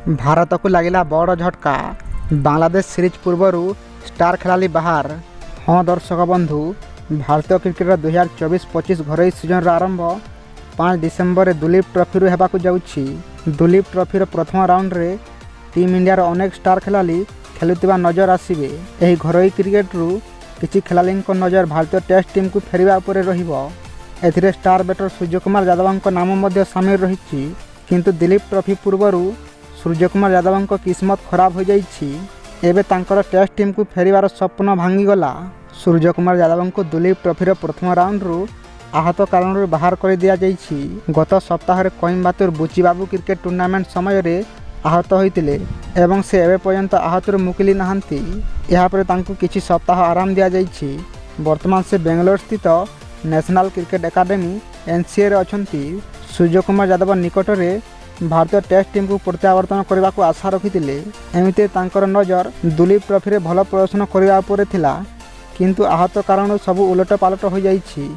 भारत को लगिला बड़ झटका। बांग्लादेश सीरीज पूर्वर स्टार खेलाड़ी बाहर। हाँ दर्शक बंधु, भारतीय क्रिकेट 2024-25 घरोई सीजन आरंभ 5 डिसेम्बर दुलीप ट्रॉफी होगाकू जाउछि। दुलीप ट्रॉफी प्रथम राउंड रे टीम इंडिया अनेक स्टार खेलाड़ी खेलुवा नजर आसबे। यह घरोई क्रिकेट्रु किछि खेलाड़ी नजर भारतीय टेस्ट टीम को फेरिबा उपरे रहिबो। एथिरे स्टार बैटर सूर्यकुमार यादव नाम सामिल रही। किंतु दिलीप ट्रॉफी पूर्वर सूर्यकुमार यादव किस्मत खराब हो जाइछि। एबे तांकर टेस्ट टीम को फेरिबार स्वप्न भांगीगला। सूर्यकुमार यादव को दिलीप ट्रॉफी प्रथम राउंड आहत कारण बाहर कर दिया जाइछि। गत सप्ताह कोयम्बाटूर बुचिबाबू क्रिकेट टूर्नामेंट समय रे आहत होइतिले एवं से एबे पर्यंत आहतरू मुकिली नाहंती। यहाँ पर तांको किछि सप्ताह आराम दिया जाइछि। वर्तमान से बेंगलोर स्थित नेशनल क्रिकेट एकेडमी NCA रे अछंती। सूर्यकुमार यादव निकट में भारतीय टेस्ट टीम को प्रत्यावर्तन करने को आशा रखिथिले। एमिते तांकर नजर दुलीप ट्रॉफी रे भल प्रदर्शन करने उपर थिला, किंतु आहत कारण सब उलट पालट हो जाइछि।